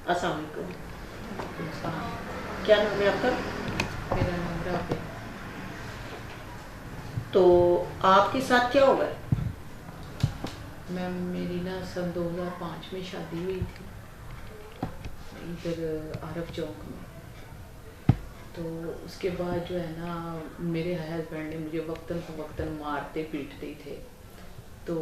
अस्सलाम वालेकुम। हाँ, क्या नाम है आपका? मेरा नाम राबे। तो आपके साथ क्या होगा? मैम मेरी ना सन 2005 में शादी हुई थी इधर आरब चौक में। तो उसके बाद जो है ना मेरे हस्बैंड ने मुझे वक्तन फ़वक्तन मारते पीटते ही थे। तो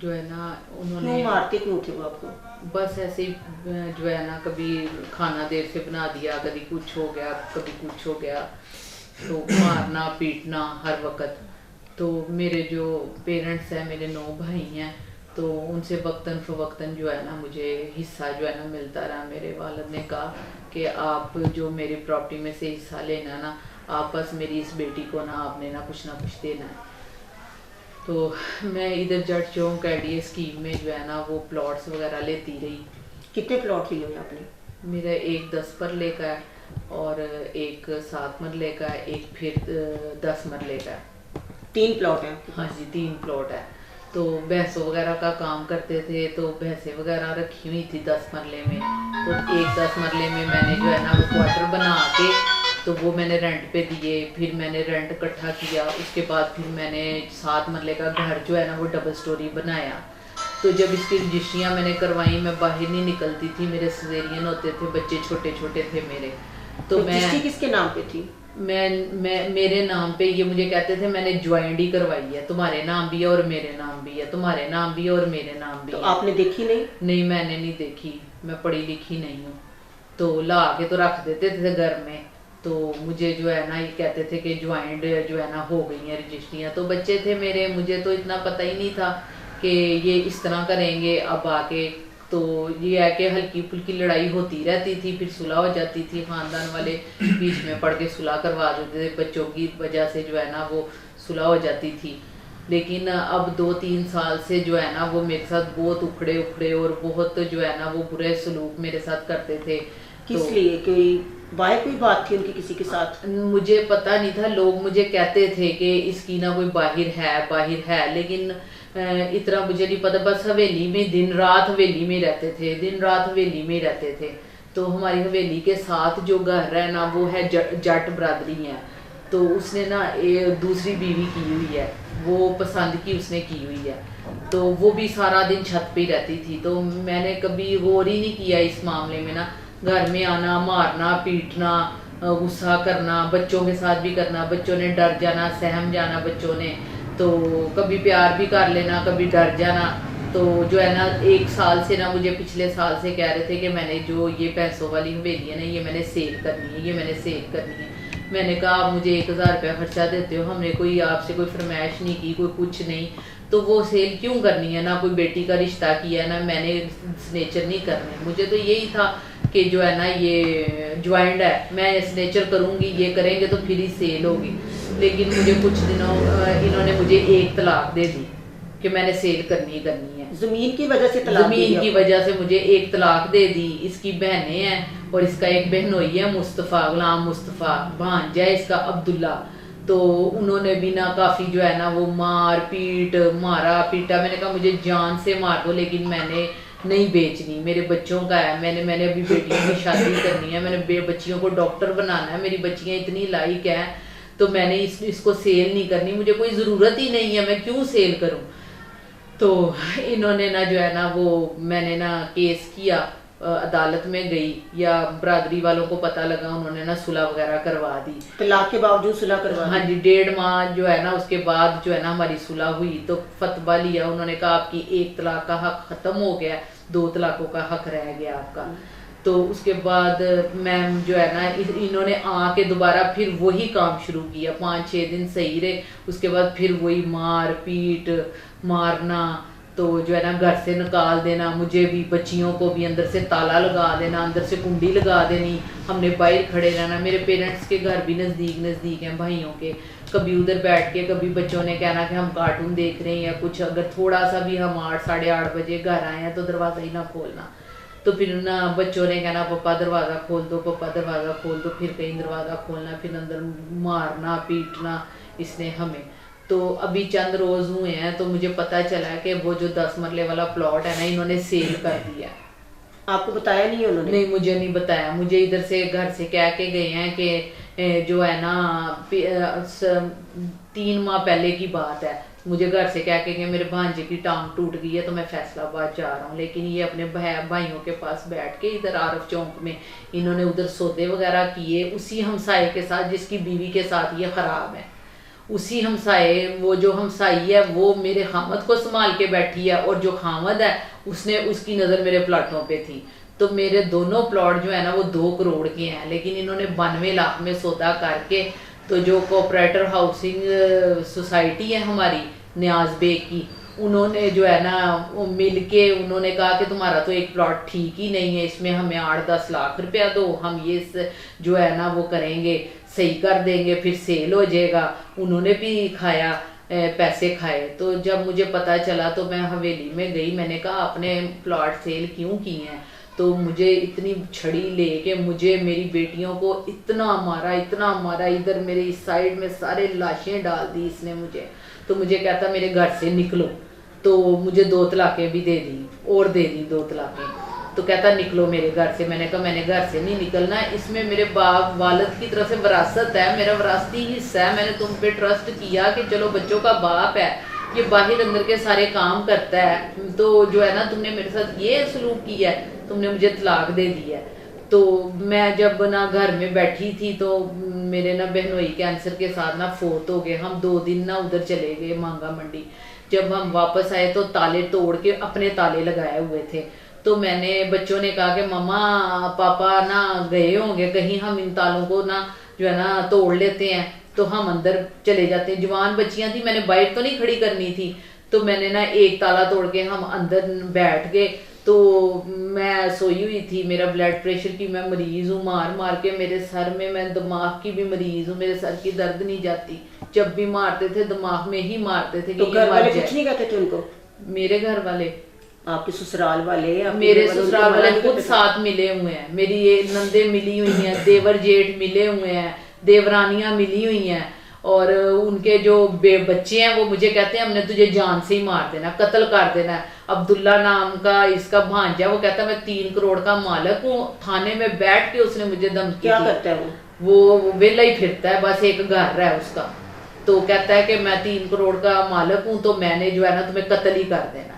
जो है ना क्यों उन्होंने मारते क्यों थे वो आपको? बस ऐसे ही जो है ना कभी खाना देर से बना दिया, कभी कुछ हो गया, कभी कुछ हो गया, तो मारना पीटना हर वक्त। तो मेरे जो पेरेंट्स हैं, मेरे 9 भाई हैं, तो उनसे वक्तन फ़वक्तन जो है ना मुझे हिस्सा जो है ना मिलता रहा। मेरे वालिद ने कहा कि आप जो मेरी प्रॉपर्टी में से हिस्सा लेना ना, आप बस मेरी इस बेटी को ना कुछ देना है। तो मैं इधर जट चौक एडीए स्कीम में जो है ना वो प्लॉट्स वगैरह लेती रही। कितने प्लॉट लिए हुए आपने? मेरा एक 10 मरले का है और एक 7 मरले का है, एक फिर 10 मरले का है। 3 प्लॉट है आपके हाँ पास? जी, 3 प्लॉट है। तो भैंसों वगैरह का काम करते थे, तो भैंसें वगैरह रखी हुई थी 10 मरले में। तो एक 10 मरले में मैंने जो है ना वो क्वार्टर बना के, तो वो मैंने रेंट पे दिए। फिर मैंने रेंट इकट्ठा किया, उसके बाद फिर मैंने 7 मरले का घर जो है ना वो डबल स्टोरी बनाया। तो जब इसकी रजिस्ट्रियाँ मैंने करवाई, मैं बाहर नहीं निकलती थी, मेरे सिजेरियन होते थे, बच्चे छोटे छोटे थे मेरे। तो रजिस्ट्री किसके नाम पे थी? मैं मेरे नाम पे, ये मुझे कहते थे मैंने ज्वाइंट ही करवाई है, तुम्हारे नाम भी है और मेरे नाम भी है, तुम्हारे नाम भी है और मेरे नाम भी तो है। आपने देखी नहीं? नहीं, मैंने नहीं देखी, मैं पढ़ी लिखी नहीं हूँ। तो ला के तो रख देते थे घर में। तो मुझे जो है ना ये कहते थे कि ज्वाइंट जो है ना हो गई हैं रजिस्ट्रियाँ। तो बच्चे थे मेरे, मुझे तो इतना पता ही नहीं था कि ये इस तरह करेंगे। अब आके तो ये है कि हल्की फुल्की लड़ाई होती रहती थी, फिर सुलह हो जाती थी, खानदान वाले बीच में पड़ के सुलह करवा देते थे, बच्चों की वजह से जो है ना वो सुलह हो जाती थी। लेकिन अब 2-3 साल से जो है ना वो मेरे साथ बहुत उखड़े उखड़े और बहुत जो है ना वो बुरे सलूक मेरे साथ करते थे। तो किस लिए? कोई बाहर कोई बात थी उनकी किसी के साथ? मुझे पता नहीं था, लोग मुझे कहते थे कि इसकी ना कोई बाहिर है, लेकिन इतना मुझे नहीं पता। बस हवेली में दिन रात हवेली में रहते थे, दिन रात हवेली में रहते थे। तो हमारी हवेली के साथ जो घर है ना वो है जट बरादरी है। तो उसने ना दूसरी बीवी की हुई है, वो पसंद की उसने की हुई है। तो वो भी सारा दिन छत पे ही रहती थी। तो मैंने कभी गौर ही नहीं किया इस मामले में ना, घर में आना, मारना पीटना, गुस्सा करना, बच्चों के साथ भी करना, बच्चों ने डर जाना, सहम जाना बच्चों ने। तो कभी प्यार भी कर लेना, कभी डर जाना। तो जो है ना 1 साल से ना मुझे पिछले साल से कह रहे थे कि मैंने जो ये पैसों वाली हवेली है ना ये मैंने सेल करनी है, ये मैंने सेल करनी है। मैंने कहा आप मुझे 1000 रुपया खर्चा देते हो, हमने कोई आपसे कोई फरमाइश नहीं की, कोई कुछ नहीं, तो वो सेल क्यों करनी है? ना कोई बेटी का रिश्ता किया है, ना मैंने स्नेचर नहीं करने। मुझे तो यही था कि जो है ना ये ज्वाइंट है, मैं स्नेचर करूँगी, ये करेंगे तो फिर ही सेल होगी। लेकिन मुझे कुछ दिनों इन्होंने मुझे एक तलाक दे दी कि मैंने सेल करनी है। जमीन की वजह से तलाक दे जमीन दिया की आपको? वजह से मुझे एक तलाक दे दी। इसकी बहनें हैं और इसका एक बहनोई है मुस्तफ़ा, गुलाम मुस्तफ़ा, भांजा है इसका अब्दुल्ला। तो उन्होंने भी ना काफ़ी जो है ना वो मार पीट, मारा पीटा। मैंने कहा मुझे जान से मार दो, लेकिन मैंने नहीं बेचनी, मेरे बच्चों का है। मैंने अभी बेटियों की शादी करनी है, मैंने बच्चियों को डॉक्टर बनाना है, मेरी बच्चियाँ इतनी लायक हैं, तो मैंने इसको सेल नहीं करनी, मुझे कोई ज़रूरत ही नहीं है, मैं क्यों सेल करूं। तो इन्होंने ना जो है ना वो मैंने ना केस किया, अदालत में गई, या बरादरी वालों को पता लगा, उन्होंने ना सुलह वगैरह करवा दी। तलाक के बावजूद सुलह करवा हाँ दी? जी, 1.5 माह जो है ना उसके बाद जो है ना हमारी सुलह हुई। तो फतवा लिया, उन्होंने कहा आपकी एक तलाक का हक खत्म हो गया, 2 तलाकों का हक रह गया आपका। तो उसके बाद मैम जो है ना इन्होंने आके दोबारा फिर वही काम शुरू किया। 5-6 दिन सही रहे, उसके बाद फिर वही मार पीट, मारना। तो जो है ना घर से निकाल देना, मुझे भी, बच्चियों को भी अंदर से ताला लगा देना, अंदर से कुंडी लगा देनी, हमने बाहर खड़े रहना। मेरे पेरेंट्स के घर भी नज़दीक नज़दीक हैं भाइयों के, कभी उधर बैठ के, कभी बच्चों ने कहना कि हम कार्टून देख रहे हैं या कुछ, अगर थोड़ा सा भी हम 8-8:30 बजे घर आए हैं तो दरवाज़ा ही ना खोलना। तो फिर ना बच्चों ने कहना पापा दरवाज़ा खोल दो, पापा दरवाज़ा खोल दो, फिर कहीं दरवाज़ा खोलना, फिर अंदर मारना पीटना इसने हमें। तो अभी चंद रोज़ हुए हैं तो मुझे पता चला कि वो जो 10 मरले वाला प्लॉट है ना इन्होंने सेल कर दिया। आपको बताया नहीं उन्होंने? नहीं, मुझे नहीं बताया। मुझे इधर से घर से कह के गए हैं कि जो है ना 3 माह पहले की बात है, मुझे घर से कह के गए मेरे भांजे की टांग टूट गई है तो मैं फैसलाबाद जा रहा हूँ। लेकिन ये अपने भाइयों के पास बैठ के इधर आरफ चौक में इन्होंने उधर सौदे वगैरह किए उसी हमसाये के साथ जिसकी बीवी के साथ ये खराब है। उसी हमसाये, वो जो हमसाई है वो मेरे खामद को संभाल के बैठी है, और जो खामद है उसने उसकी नज़र मेरे प्लाटों पे थी। तो मेरे दोनों प्लॉट जो है ना वो 2 करोड़ के हैं, लेकिन इन्होंने 92 लाख में सौदा करके, तो जो कोऑपरेटर हाउसिंग सोसाइटी है हमारी न्याज बेग की, उन्होंने जो है ना वो मिल के उन्होंने कहा कि तुम्हारा तो एक प्लॉट ठीक ही नहीं है, इसमें हमें 8-10 लाख रुपया दो, हम ये जो है ना वो करेंगे, सही कर देंगे, फिर सेल हो जाएगा। उन्होंने भी खाया, पैसे खाए। तो जब मुझे पता चला तो मैं हवेली में गई, मैंने कहा आपने प्लॉट सेल क्यों किए हैं? तो मुझे इतनी छड़ी लेके मुझे मेरी बेटियों को इतना मारा, इधर मेरे इस साइड में सारे लाशें डाल दी इसने मुझे। तो मुझे कहता मेरे घर से निकलो, तो मुझे 2 तलाकें भी दे दी, और दे दी 2 तलाकें। तो कहता निकलो मेरे घर से। मैंने कहा मैंने घर से नहीं निकलना, इसमें मेरे बाप वालिद की तरफ से विरासत है, मेरा विरासती हिस्सा है, मैंने तुम पे ट्रस्ट किया कि चलो बच्चों का बाप है, ये बाहर अंदर के सारे काम करता है, तो जो है ना तुमने मेरे साथ ये सलूक किया है, तुमने मुझे तलाक दे दी है। तो मैं जब ना घर में बैठी थी तो मेरे ना बहनोई कैंसर के साथ ना फोत हो गए। हम 2 दिन ना उधर चले गए मांगा मंडी। जब हम वापस आए तो ताले तोड़ के अपने ताले लगाए हुए थे। तो मैंने, बच्चों ने कहा कि मम्मा पापा ना गए होंगे कहीं, हम इन तालों को ना जो है ना तोड़ लेते हैं, तो हम अंदर चले जाते हैं। जवान बच्चियां थी, मैंने बाइक तो नहीं खड़ी करनी थी, तो मैंने ना एक ताला तोड़ के हम अंदर बैठ गए। तो मैं सोई हुई थी, मेरा ब्लड प्रेशर की मैं मरीज हूँ, मार के मेरे सर में, मैं दिमाग की भी मरीज हूँ, मेरे सर की दर्द नहीं जाती। जब भी मारते थे दिमाग में ही मारते थे। तो घर वाले कुछ नहीं कहते थे उनको? मेरे घर वाले, आपके ससुराल वाले, मेरे ससुराल वाले खुद साथ मिले हुए हैं, मेरी ये नंदे मिली हुई हैं, देवर जेठ मिले हुए हैं, देवरानियां मिली हुई हैं, और उनके जो बच्चे हैं वो मुझे कहते हैं हमने तुझे जान से ही मार देना, कत्ल कर देना है। अब्दुल्ला नाम का इसका भांजा, वो कहता है मैं 3 करोड़ का मालिक हूँ। थाने में बैठ के उसने मुझे धमकी क्या दी। करता है वो वेला ही फिरता है, बस एक घर है उसका। तो कहता है कि मैं 3 करोड़ का मालिक हूँ, तो मैंने जो है ना तुम्हें कत्ल ही कर देना।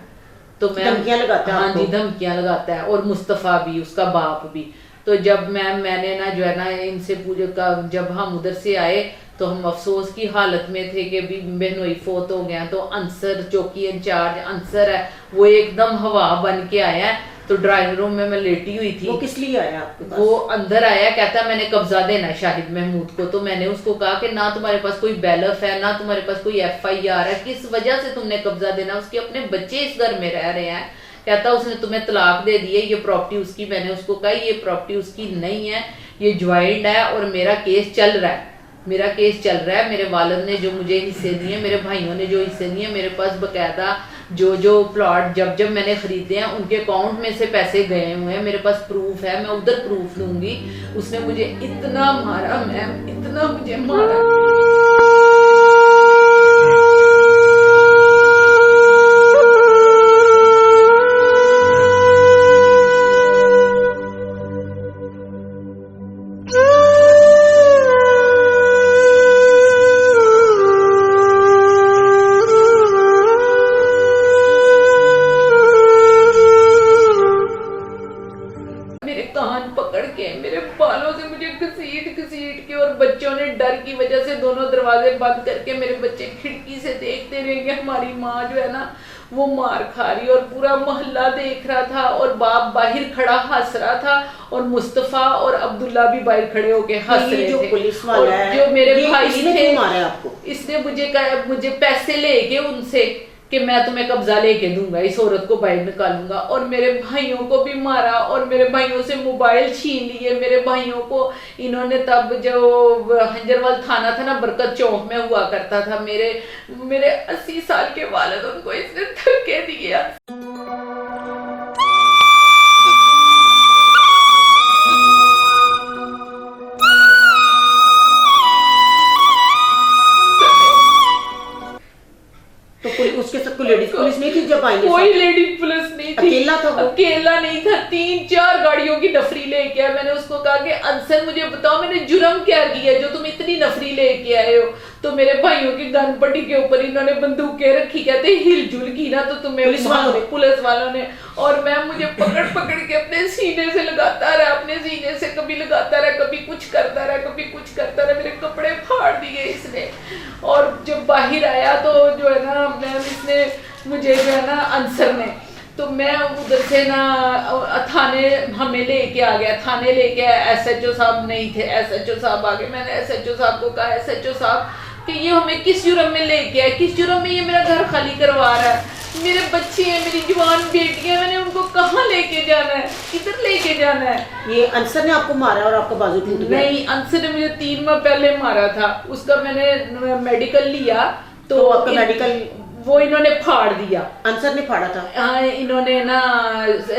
तो मैं धमकियां लगाता है? हाँ जी, धमकियां लगाता है, और मुस्तफा भी, उसका बाप भी। तो जब मैंने ना जो है ना इनसे पूछा, जब हम उधर से आए तो हम अफसोस की हालत में थे कि भी बहनोई फोत हो गया। तो अंसर, चौकी इंचार्ज अंसर है, वो एकदम हवा बन के आया है। तो ड्राइंग रूम में मैं लेटी हुई थी। वो किस लिए आया आपके पास? वो अंदर आया, कहता मैंने कब्जा देना है शाहिद महमूद को। तो मैंने उसको कहा कि ना तुम्हारे पास कोई बैलफ है, ना तुम्हारे पास कोई FIR है, किस वजह से तुमने कब्जा देना? उसके अपने बच्चे इस घर में रह रहे हैं। कहता उसने तुम्हें तलाक दे दी है, ये प्रॉपर्टी उसकी। मैंने उसको कहा ये प्रॉपर्टी उसकी नहीं है, ये ज्वाइंट है, और मेरा केस चल रहा है, मेरा केस चल रहा है। मेरे वालिद ने जो मुझे हिस्से दिए, मेरे भाइयों ने जो हिस्से दिए, मेरे पास बकायदा जो प्लॉट जब मैंने खरीदे हैं उनके अकाउंट में से पैसे गए हुए हैं, मेरे पास प्रूफ है, मैं उधर प्रूफ दूंगी। उसने मुझे इतना मारा मैम, इतना मुझे मारा। बच्चों ने डर की वजह से दोनों दरवाजे बंद करके, मेरे बच्चे खिड़की से देखते रहे कि हमारी माँ जो है ना वो मार खा रही, और पूरा मोहल्ला देख रहा था, और बाप बाहर खड़ा हंस रहा था, और मुस्तफा और अब्दुल्ला भी बाहर खड़े होके हंस रहे थे। जो पुलिस वाला है, जो मेरे भाई थे, मारा आपको? इसने मुझे पैसे लेके उनसे कि मैं तुम्हें कब्जा लेके दूंगा, इस औरत को बाहर निकालूंगा, और मेरे भाइयों को भी मारा, और मेरे भाइयों से मोबाइल छीन लिए। मेरे भाइयों को इन्होंने, तब जो हंजरवाल थाना था ना बरकत चौक में हुआ करता था, मेरे 80 साल के वालिद, उनको इसने धक्के दिए। तो उसके साथ कोई लेडीज पुलिस नहीं थी जब आई? कोई लेडी पुलिस नहीं थी। अकेला था वो? अकेला नहीं था, 3-4 गाड़ियों की नफरी लेके आया। मैंने उसको कहा कि अंसर मुझे बताओ मैंने जुर्म क्या किया जो तुम इतनी नफरी लेके आए हो? तो मेरे भाइयों की गन पट्टी के ऊपर इन्होंने बंदूकें रखी, कहते हिलजुल की ना तो तुम्हें पुलिस वालों ने। और मैं मुझे पकड़ पकड़ के अपने सीने से लगाता रहा, अपने सीने से कभी लगाता रहा, कभी कुछ करता रहा, कभी कुछ करता रहा। मेरे कपड़े फाड़ दिए इसने। और जब बाहर आया तो जो है ना मैम इसने मुझे जो है ना अंसर ने, तो मैं उधर से ना थाने हमें लेके आ गया, थाने लेके एसएचओ साहब नहीं थे, एसएचओ साहब आ गए। मैंने एसएचओ साहब को कहा एसएचओ साहब कि ये हमें किस जुर्म में लेके आए, किस जुर्म में ये मेरा घर खाली करवा रहा है, मेरे बच्चे हैं, मेरी जवान बेटियां, मैंने उनको कहाँ लेके जाना है, किधर लेके जाना है? ये अंसर ने आपको मारा और आपका बाजू टूट गया? नहीं, अंसर ने मुझे 3 माह पहले मारा था, उसका मैंने मेडिकल लिया तो आपका मेडिकल वो इन्होंने फाड़ दिया। अंसर ने फाड़ा था? हाँ, इन्होंने ना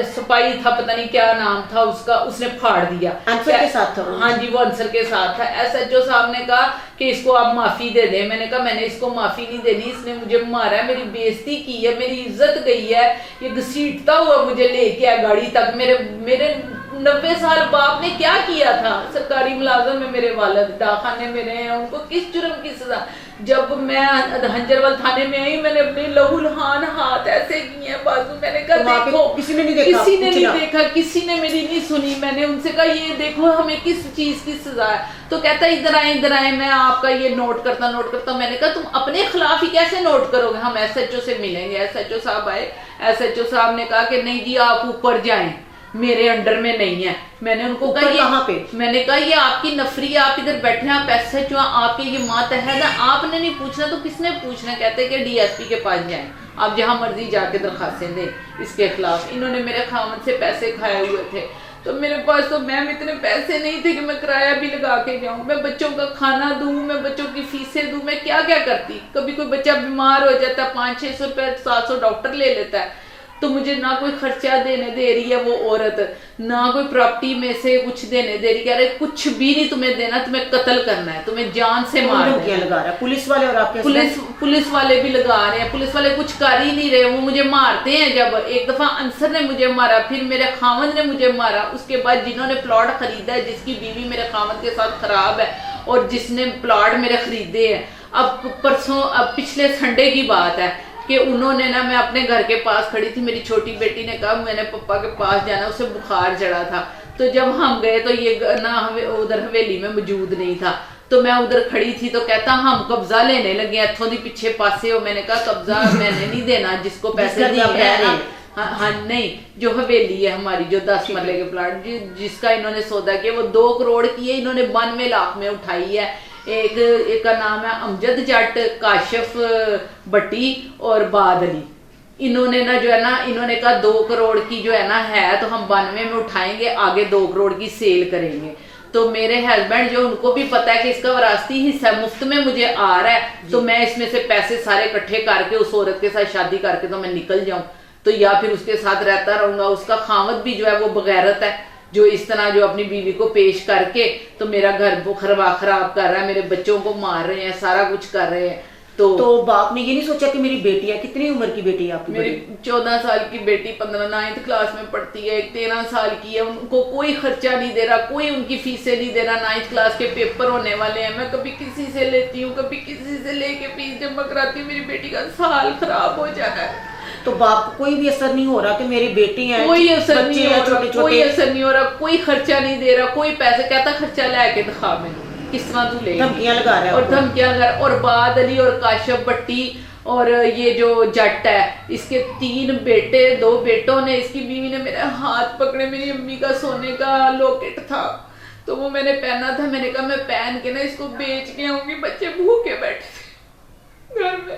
सिपाही था, पता नहीं क्या नाम था उसका, उसने फाड़ दिया। अंसर के साथ था वो? हाँ जी, वो अंसर के साथ था। एसएचओ साहब ने कहा कि इसको आप माफी दे दें। मैंने कहा मैंने इसको माफी नहीं देनी, इसने मुझे मारा है, मेरी बेइज्जती की है, मेरी इज्जत गई है, ये घसीटता हुआ मुझे लेके आया गाड़ी तक। मेरे 90 साल बाप ने क्या किया था? सरकारी मुलाजम में मेरे वालिद, डाकखाने में रहे हैं, उनको किस जुर्म की सजा? जब मैं हंजरवाल थाने में आई मैंने अपने लहूलुहान हाथ ऐसे किए हैं बाजू, मैंने कहा देखो किसी ने नहीं देखा, किसी ने मेरी नहीं सुनी। मैंने उनसे कहा ये देखो हमें किस चीज की सजा है, तो कहता इधर आए मैं आपका ये नोट करता। मैंने कहा तुम अपने खिलाफ ही कैसे नोट करोगे, हम एसएचओ से मिलेंगे। एसएचओ साहब आए, एसएचओ साहब ने कहा कि नहीं जी आप ऊपर जाएं, मेरे अंडर में नहीं है। मैंने उनको कहा ये कहाँ पे? मैंने कहा ये आपकी नफरी, आप इधर बैठे हैं, आप एसएचओ, आपके ये मातहत है, आपने नहीं पूछना तो किसने पूछना? कहते कि डीएसपी के पास जाएं, आप जहां मर्जी जाके दरखास्तें दें इसके खिलाफ। इन्होंने मेरे खामद से पैसे खाए हुए थे, तो मेरे पास तो मैम इतने पैसे नहीं थे कि मैं किराया भी लगा के जाऊं, मैं बच्चों का खाना दूं, मैं बच्चों की फीसें दूं, मैं क्या क्या करती। कभी कोई बच्चा बीमार हो जाता है, 500-600 रुपये 700 डॉक्टर ले लेता है, तो मुझे ना कोई खर्चा देने दे रही है वो औरत, ना कोई प्रॉपर्टी में से कुछ देने दे रही है। अरे कुछ भी नहीं तुम्हें देना, तुम्हें कत्ल करना है, तुम्हें जान से मारना है। लगा रहा है पुलिस वाले और आपके पुलिस वाले भी लगा रहे हैं। पुलिस वाले कुछ कर ही नहीं रहे, वो मुझे मारते हैं। जब एक दफा अंसर ने मुझे मारा, फिर मेरे खामद ने मुझे मारा, उसके बाद जिन्होंने प्लॉट खरीदा है, जिसकी बीवी मेरे खामद के साथ खराब है और जिसने प्लॉट मेरे खरीदे हैं, अब पिछले संडे की बात है कि उन्होंने ना, मैं अपने घर के पास खड़ी थी, मेरी छोटी बेटी ने कहा मैंने पापा के पास जाना, उसे बुखार चढ़ा था। तो जब हम गए तो ये ना उधर हवेली में मौजूद नहीं था, तो मैं उधर खड़ी थी, तो कहता हम कब्जा लेने लगे, इथों दी पीछे पासे हो। मैंने कहा कब्जा मैंने नहीं देना, जिसको पैसे दिए हैं। हाँ नहीं, जो हवेली है हमारी, जो 10 मरले के प्लाट जिसका इन्होंने सौदा किया, वो 2 करोड़ की है, इन्होंने 92 लाख में उठाई है। एक का नाम है अमजद जट, काशिफ भट्टी और बाद अली। इन्होंने ना जो है ना, इन्होंने कहा 2 करोड़ की जो है ना है, तो हम 92 में उठाएंगे, आगे 2 करोड़ की सेल करेंगे। तो मेरे हस्बैंड जो, उनको भी पता है कि इसका विरासती हिस्सा मुफ्त में मुझे आ रहा है, तो मैं इसमें से पैसे सारे इकट्ठे करके उस औरत के साथ शादी करके तो मैं निकल जाऊं, तो या फिर उसके साथ रहता रहूंगा। उसका खामद भी जो है वो बगैरत है, जो इस तरह जो अपनी बीवी को पेश करके तो मेरा घर खराब कर रहा है, मेरे बच्चों को मार रहे हैं, सारा कुछ कर रहे हैं। तो बाप ने ये नहीं सोचा कि मेरी बेटी है? कितनी उम्र की बेटी है आपकी? मेरी 14 साल की बेटी 9th क्लास में पढ़ती है, एक 13 साल की है। उनको कोई खर्चा नहीं दे रहा, कोई उनकी फीसें नहीं दे रहा। 9th क्लास के पेपर होने वाले हैं, मैं कभी किसी से लेती हूँ, कभी किसी से लेके फीस जमा कराती हूँ। मेरी बेटी का साल खराब हो जाना है, तो बाप को कोई भी असर नहीं हो रहा कि मेरी बेटी है? कोई असर नहीं हो रहा, कोई असर नहीं हो रहा, कोई खर्चा नहीं दे रहा, कोई पैसे। कहता खर्चा लेके दिखा, मैंने किस तरह तू ले, धमकियां लगा रहा है और धमकियां लगा। और बाद अली और काशिफ भट्टी और ये जो जट है, इसके 3 बेटे, 2 बेटों ने, इसकी बीवी ने मेरे हाथ पकड़े। मेरी अम्मी का सोने का लॉकेट था, तो वो मैंने पहना था। मैंने कहा मैं पहन के ना इसको बेच के आऊंगी। बच्चे भूखे बैठे थे घर में,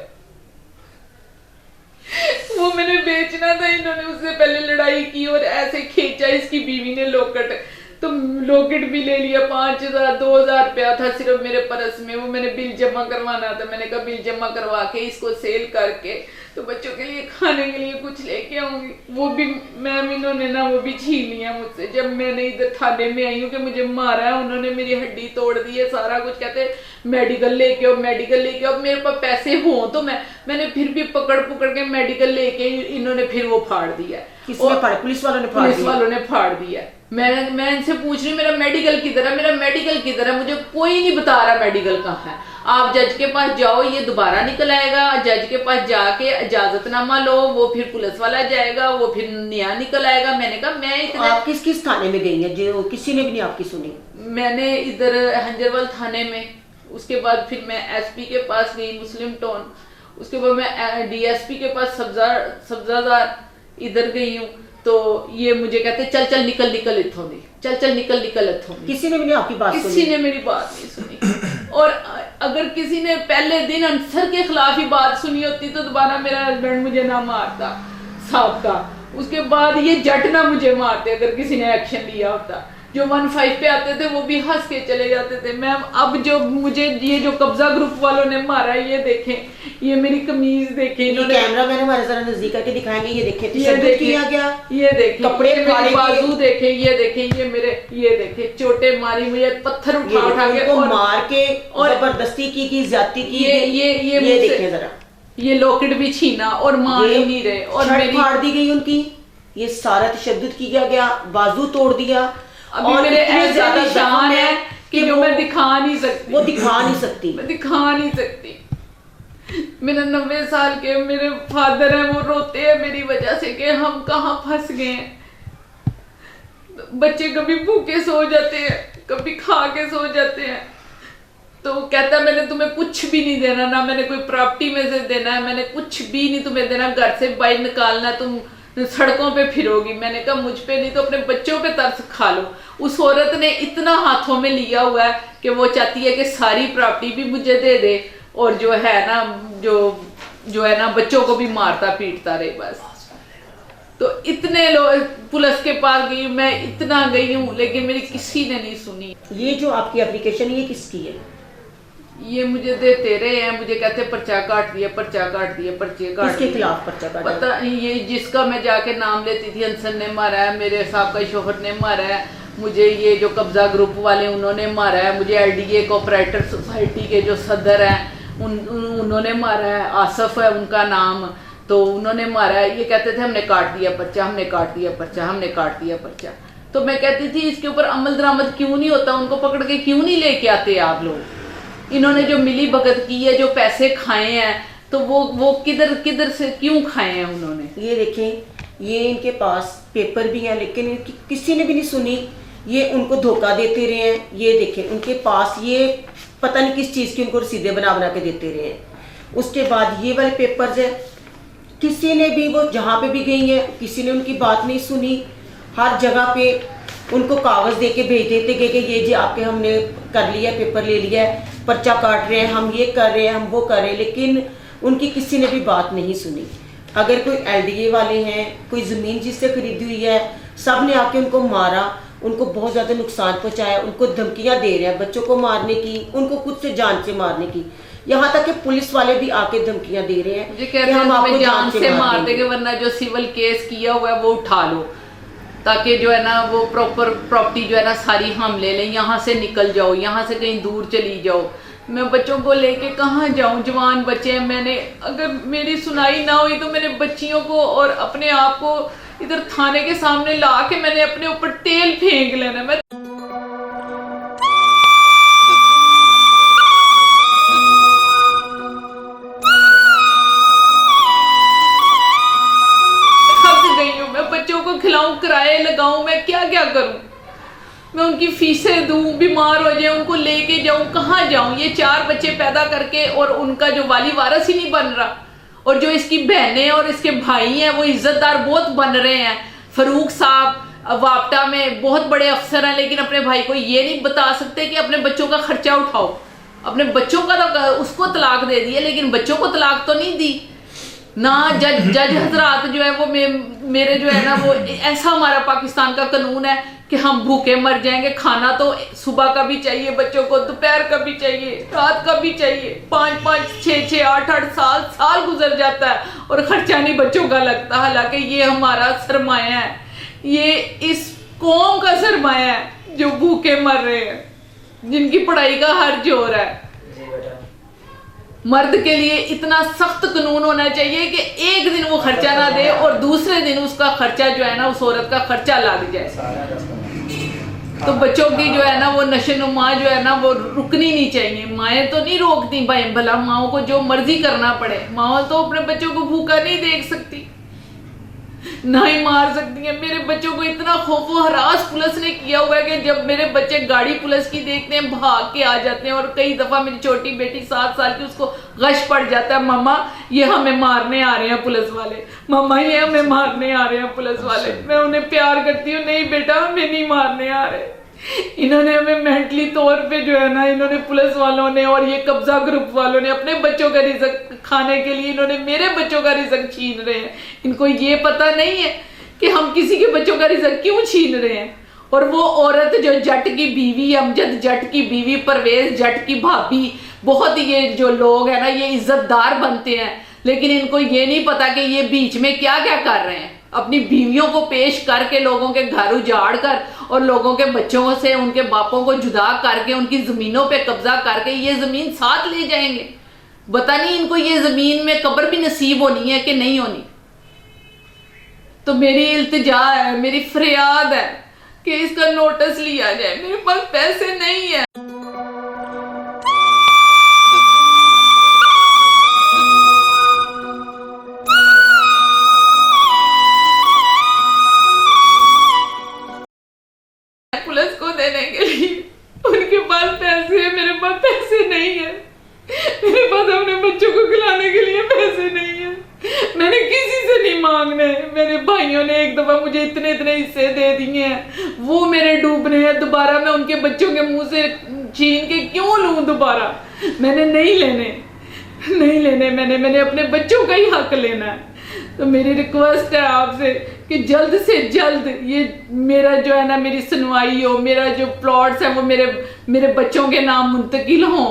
वो मैंने बेचना था। इन्होंने उससे पहले लड़ाई की और ऐसे खींचा इसकी बीवी ने लॉकेट, तो लॉकेट भी ले लिया। 5000 2000 रुपया था सिर्फ मेरे पर्स में, वो मैंने बिल जमा करवाना था। मैंने कहा बिल जमा करवा के इसको सेल करके तो बच्चों के लिए खाने के लिए कुछ लेके आऊंगी, वो भी मैम इन्होंने ना वो भी छीन लिया मुझसे जब मैंने इधर थाने में आई हूँ कि मुझे मारा है उन्होंने, मेरी हड्डी तोड़ दी है, सारा कुछ कहते मेडिकल लेके आओ मेडिकल लेके आओ। मेरे पास पैसे हों तो मैंने फिर भी पकड़ के मेडिकल लेके इन्होंने फिर वो फाड़ दिया। किसने फाड़ा? पुलिस वालों ने फाड़ दिया? पुलिस वालों ने फाड़ दिया। मैं इनसे पूछ रही मेरा मेडिकल किधर है, मेरा मेडिकल किधर है, मुझे कोई नहीं बता रहा मेडिकल कहाँ है। आप जज के पास जाओ, ये दोबारा निकल आएगा, जज के पास जाके इजाजतनामा लो, वो फिर पुलिस वाला जाएगा, वो फिर नया निकल आएगा। मैंने कहा मैं इतना। आप किस थाने में गई हैं जो किसी ने भी नहीं आपकी सुनी? मैंने इधर हंजरवाल थाने में, उसके बाद फिर मैं एसपी के पास गई मुस्लिम टाउन, उसके बाद मैं डीएसपी के पास सब्जादार इधर गई हूँ। तो ये मुझे कहते चल निकल इथों दी, चल निकल इथों दी। किसी ने भी नहीं आपकी बात सुनी? किसी ने मेरी बात नहीं सुनी। और अगर किसी ने पहले दिन अंसर के खिलाफ ही बात सुनी होती तो दोबारा मेरा हस्बैंड मुझे ना मारता साहब का, उसके बाद ये जट ना मुझे मारते अगर किसी ने एक्शन लिया होता। जो 15 पे आते थे वो भी हंस के चले जाते थे। मैम अब जो मुझे ये जो कब्जा ग्रुप वालों ने मारा, ये देखें, ये मेरी कमीज देखें, इन्होंने कैमरा मैंने हमारे जरा नजदीक करके दिखाएंगे, ये देखें ये किया गया, ये देखें कपड़े मेरे बाजू देखें, ये देखें, ये मेरे ये देखें चोटें मारी, मुझे पत्थर उठा के और मार के और जबरदस्ती की ज्यादती की। ये देखें जरा, ये लॉकेट भी छीना और मार ही नहीं रहे और मेरी फाड़ दी गई उनकी, ये सारा तशद्दुद किया गया, बाजू तोड़ दिया। अभी मेरे ऐसे निशान है कि जो मैं दिखा नहीं सकती, वो दिखा नहीं सकती, मैं दिखा नहीं सकती। मेरे 90 साल के मेरे फादर हैं, वो रोते हैं मेरी वजह से कि हम कहाँ फंस गए हैं। बच्चे कभी भूखे सो जाते हैं, कभी खा के सो जाते हैं। तो कहता है मैंने तुम्हें कुछ भी नहीं देना, ना मैंने कोई प्रॉपर्टी में से देना है, मैंने कुछ भी नहीं तुम्हें देना, घर से बाहर निकालना, तुम सड़कों पे फिरोगी। मैंने कहा मुझ पे नहीं तो अपने बच्चों पे तरस खा लो। उस औरत ने इतना हाथों में लिया हुआ है कि वो चाहती है कि सारी प्रॉपर्टी भी मुझे दे दे और जो है ना जो है ना बच्चों को भी मारता पीटता रहे बस। तो इतने लोग पुलिस के पास गई, मैं इतना गई हूँ लेकिन मेरी किसी ने नहीं सुनी। ये जो आपकी एप्लीकेशन ये किसकी है? ये मुझे देते रहे हैं, मुझे कहते पर्चा काट दिया, पर्चा काट दिया, पर्चे काट। किसके खिलाफ पर्चा काटा? पता ये जिसका मैं जाके नाम लेती थी, अंसर ने मारा है, मेरे साहब का शोहर ने मारा है, मुझे ये जो कब्जा ग्रुप वाले उन्होंने मारा है, मुझे LDA कोऑपरेटर सोसाइटी के जो सदर हैं उन्होंने मारा है, आसफ है उनका नाम, तो उन्होंने मारा है। ये कहते थे हमने काट दिया पर्चा, हमने काट दिया पर्चा, हमने काट दिया पर्चा। तो मैं कहती थी इसके ऊपर अमल दरामद क्यों नहीं होता, उनको पकड़ के क्यों नहीं लेके आते आप लोग? इन्होंने जो मिली भगत की है, जो पैसे खाए हैं, तो वो किधर से क्यों खाए हैं उन्होंने? ये देखें, ये इनके पास पेपर भी है लेकिन इनकी किसी ने भी नहीं सुनी, ये उनको धोखा देते रहे हैं। ये देखें उनके पास ये पता नहीं किस चीज़ की उनको रसीदें बना के देते रहे हैं। उसके बाद ये वाले पेपर्स है, किसी ने भी, वो जहाँ पे भी गई है किसी ने उनकी बात नहीं सुनी। हर जगह पे उनको कागज़ दे के भेज देते कि ये जी आपके हमने कर लिया, पेपर ले लिया है, पर्चा काट रहे हैं, हम ये कर रहे हैं, हम वो कर रहे हैं, लेकिन उनकी किसी ने भी बात नहीं सुनी। अगर कोई LDA वाले हैं, कोई ज़मीन जिससे खरीदी हुई है, सब ने आके उनको मारा, उनको बहुत ज़्यादा नुकसान पहुंचाया, उनको धमकियां दे रहे हैं बच्चों को मारने की, उनको खुद से जान से मारने की, यहाँ तक कि पुलिस वाले भी आके धमकियां दे रहे हैं कि हम आपको जान से मार देंगे, वरना जो सिविल केस किया हुआ है वो उठा लो, ताकि जो है ना वो प्रॉपर प्रॉपर्टी जो है ना सारी हम ले लें, यहाँ से निकल जाओ, यहाँ से कहीं दूर चली जाओ। मैं बच्चों को लेके कहाँ जाऊँ, जवान बच्चे हैं। मैंने अगर मेरी सुनाई ना हुई तो मेरे बच्चियों को और अपने आप को इधर थाने के सामने ला के मैंने अपने ऊपर तेल फेंक लेना। मैं थक गई हूँ, मैं बच्चों को खिलाऊं, किराए लगाऊं, मैं क्या क्या करूं? मैं उनकी फीसें दूं, बीमार हो जाए उनको लेके जाऊं, कहाँ जाऊं? ये 4 बच्चे पैदा करके और उनका जो वाली वारिस ही नहीं बन रहा, और जो इसकी बहनें और इसके भाई हैं वो इज्जतदार बहुत बन रहे हैं। फरूक साहब वापटा में बहुत बड़े अफसर हैं, लेकिन अपने भाई को ये नहीं बता सकते कि अपने बच्चों का खर्चा उठाओ। अपने बच्चों का तो उसको तलाक दे दिया, लेकिन बच्चों को तलाक तो नहीं दी ना। जज हजरात जो है वो मेरे जो है ना वो ऐसा हमारा पाकिस्तान का कानून है कि हम भूखे मर जाएंगे। खाना तो सुबह का भी चाहिए बच्चों को, दोपहर का भी चाहिए, रात का भी चाहिए। 5-5, 6-6, 8-8 साल गुजर जाता है और खर्चा नहीं बच्चों का लगता। हालांकि ये हमारा सरमाया है, ये इस कौम का सरमाया है जो भूखे मर रहे हैं, जिनकी पढ़ाई का हर जोर है। मर्द के लिए इतना सख्त कानून होना चाहिए कि एक दिन वो खर्चा ना दे और दूसरे दिन उसका खर्चा जो है ना, उस औरत का खर्चा लग जाए। तो बच्चों की जो है ना वो नशोनुमा जो है ना वो रुकनी नहीं चाहिए। माएँ तो नहीं रोकती भाई, भला माओ को जो मर्जी करना पड़े। माओ तो अपने बच्चों को भूखा नहीं देख सकती, ना ही मार सकती है। मेरे बच्चों को इतना खौफो हरास पुलिस ने किया हुआ है कि जब मेरे बच्चे गाड़ी पुलिस की देखते हैं भाग के आ जाते हैं। और कई दफा मेरी छोटी बेटी 7 साल की, उसको गश पड़ जाता है, मम्मा ये हमें मारने आ रहे हैं पुलिस वाले, मम्मा ये हमें मारने आ रहे हैं पुलिस वाले। मैं उन्हें प्यार करती हूँ, नहीं बेटा हमें नहीं मारने आ रहे। इन्होंने हमें मेंटली तौर पे जो है ना, इन्होंने पुलिस वालों ने और ये कब्जा ग्रुप वालों ने अपने बच्चों का रिज़्क खाने के लिए इन्होंने मेरे बच्चों का रिज़्क छीन रहे हैं। इनको ये पता नहीं है कि हम किसी के बच्चों का रिज़्क क्यों छीन रहे हैं। और वो औरत जो जट की बीवी, अमजद जट की बीवी, परवेज जट की भाभी, बहुत ये जो लोग हैं ना ये इज्जतदार बनते हैं, लेकिन इनको ये नहीं पता कि ये बीच में क्या क्या कर रहे हैं। अपनी बीवियों को पेश करके लोगों के घर उजाड़ कर और लोगों के बच्चों से उनके बापों को जुदा करके उनकी जमीनों पे कब्जा करके ये जमीन साथ ले जाएंगे। पता नहीं इनको ये जमीन में कब्र भी नसीब होनी है कि नहीं होनी। तो मेरी इल्तिजा है, मेरी फरियाद है कि इसका नोटिस लिया जाए। मेरे पास पैसे नहीं है। पुलिस को देने के लिए उनके पास पैसे है, मेरे पास पैसे नहीं है। मेरे पास अपने बच्चों को खिलाने के लिए पैसे नहीं है। मैंने किसी से नहीं मांगने। मेरे भाइयों ने एक दफा मुझे इतने इतने हिस्से दे दिए हैं, वो मेरे डूबने हैं। दोबारा मैं उनके बच्चों के मुंह से छीन के क्यों लूं दोबारा? मैंने नहीं लेने। मैंने अपने बच्चों का ही हक लेना है। तो मेरी रिक्वेस्ट है आपसे कि जल्द से जल्द ये मेरा जो है ना, मेरी सुनवाई हो, मेरा जो प्लॉट्स है वो मेरे बच्चों के नाम मुंतकिल हों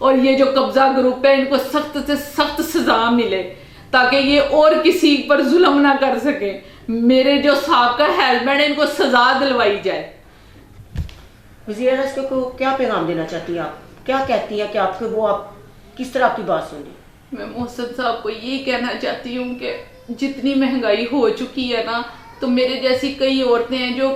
और ये जो कब्जा ग्रुप है इनको सख्त से सख्त सजा मिले ताकि ये और किसी पर जुल्म ना कर सके। मेरे जो साहबका हस्बैंड है इनको सजा दिलवाई जाए। वज़ीर आज़म को क्या पैगाम देना चाहती है आप? क्या कहती है कि आपको वो आप किस तरह आपकी बात सुनी? मैं मोहसिन साहब को यही कहना चाहती हूँ कि जितनी महंगाई हो चुकी है ना, तो मेरे जैसी कई औरतें हैं जो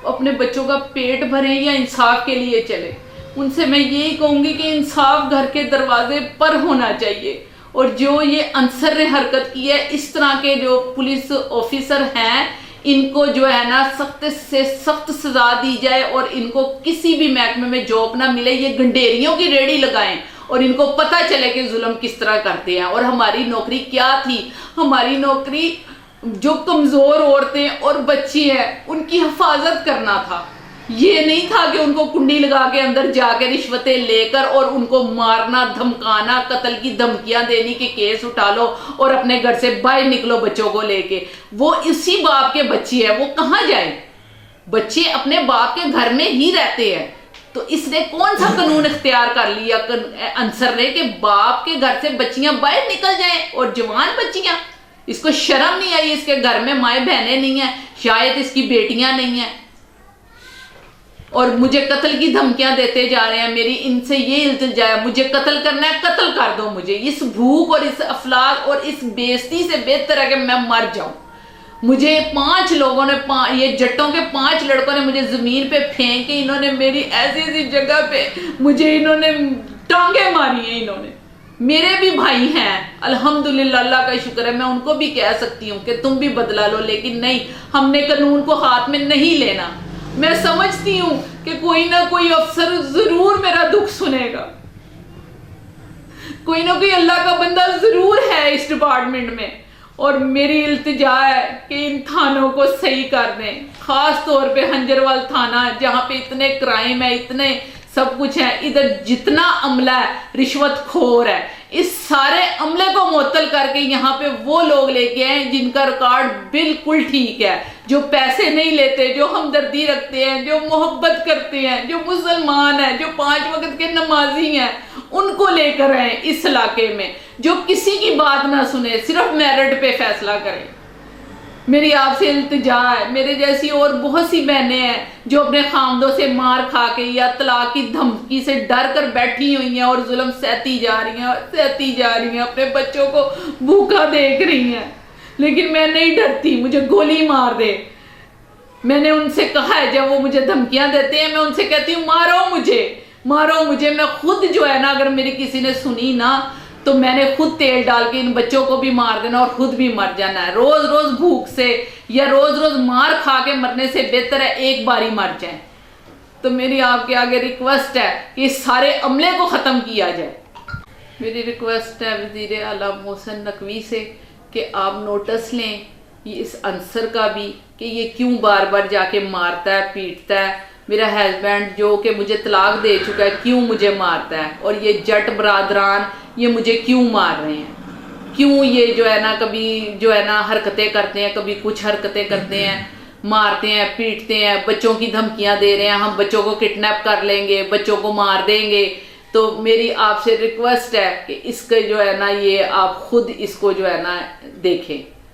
अपने बच्चों का पेट भरें या इंसाफ के लिए चले। उनसे मैं यही कहूँगी कि इंसाफ घर के दरवाजे पर होना चाहिए। और जो ये अनसर ने हरकत की है, इस तरह के जो पुलिस ऑफिसर हैं, इनको जो है ना सख्त से सख्त सजा दी जाए और इनको किसी भी महकमे में जॉब ना मिले। ये गंडेरियों की रेडी लगाएं और इनको पता चले कि जुल्म किस तरह करते हैं। और हमारी नौकरी क्या थी? हमारी नौकरी जो कमज़ोर औरतें और बच्ची हैं उनकी हिफाजत करना था। ये नहीं था कि उनको कुंडी लगा के अंदर जाके रिश्वतें लेकर और उनको मारना, धमकाना, कत्ल की धमकियां देनी कि केस उठा लो और अपने घर से बाहर निकलो बच्चों को लेके। वो इसी बाप के बच्ची है, वो कहाँ जाए? बच्चे अपने बाप के घर में ही रहते हैं। तो इसने कौन सा कानून इख्तियार कर लिया अंसर ने कि बाप के घर से बच्चियां बाहर निकल जाएं और जवान बच्चियां? इसको शर्म नहीं आई? इसके घर में माए बहनें नहीं है, शायद इसकी बेटियां नहीं है और मुझे कत्ल की धमकियां देते जा रहे हैं। मेरी इनसे ये इल्तिजा है, मुझे कत्ल करना है, कत्ल कर दो मुझे। इस भूख और इस अफलाक और इस बेइज्जती से बेहतर है कि मैं मर जाऊं। मुझे 5 लोगों ने, ये जट्टों के 5 लड़कों ने मुझे जमीन पे फेंक के इन्होंने मेरी ऐसी ऐसी जगह पे मुझे इन्होंने टांगे मारी हैं। इन्होंने मेरे भी भाई हैं, अल्हम्दुलिल्लाह, अल्लाह का शुक्र है। मैं उनको भी कह सकती हूँ कि तुम भी बदला लो, लेकिन नहीं, हमने कानून को हाथ में नहीं लेना। मैं समझती हूँ कि कोई ना कोई अफसर जरूर मेरा दुख सुनेगा, कोई ना कोई अल्लाह का बंदा जरूर है इस डिपार्टमेंट में। और मेरी इल्तिजा है कि इन थानों को सही कर दें, खास तौर पे हंजरवाल थाना जहाँ पे इतने क्राइम है, इतने सब कुछ है। इधर जितना अमला है रिश्वत खोर है, इस सारे अमले को मुअत्तल करके यहाँ पे वो लोग लेके आए जिनका रिकॉर्ड बिल्कुल ठीक है, जो पैसे नहीं लेते, जो हमदर्दी रखते हैं, जो मोहब्बत करते हैं, जो मुसलमान हैं, जो 5 वक्त के नमाजी हैं, उनको लेकर आए इस इलाके में, जो किसी की बात ना सुने, सिर्फ मेरिट पे फैसला करें। मेरी आपसे इल्तिजा है, मेरे जैसी और बहुत सी बहनें हैं जो अपने खामदों से मार खा के या तलाक की धमकी से डर कर बैठी हुई हैं और जुल्म सहती जा रही हैं, अपने बच्चों को भूखा देख रही हैं, लेकिन मैं नहीं डरती, मुझे गोली मार दे। मैंने उनसे कहा है, जब वो मुझे धमकियां देते हैं मैं उनसे कहती हूँ मारो मुझे। मैं खुद जो है ना, अगर मेरी किसी ने सुनी ना तो मैंने खुद तेल डाल के इन बच्चों को भी मार देना और खुद भी मर जाना है। रोज रोज भूख से या रोज रोज मार खा के मरने से बेहतर है एक बारी मर जाए। तो मेरी आपके आगे रिक्वेस्ट है कि इस सारे अमले को ख़त्म किया जाए। मेरी रिक्वेस्ट है वज़ीर आला मोहसिन नकवी से कि आप नोटिस लें इस अंसर का भी कि ये क्यों बार बार जाके मारता है, पीटता है। मेरा हस्बैंड जो कि मुझे तलाक दे चुका है क्यों मुझे मारता है, और ये जट बरादरान ये मुझे क्यों मार रहे हैं, क्यों ये जो है ना कभी जो है ना हरकतें करते हैं, कभी कुछ हरकतें करते हैं, मारते हैं, पीटते हैं, बच्चों की धमकियां दे रहे हैं, हम बच्चों को किडनैप कर लेंगे, बच्चों को मार देंगे। तो मेरी आपसे रिक्वेस्ट है कि इसके जो है ना ये आप खुद इसको जो है ना देखें।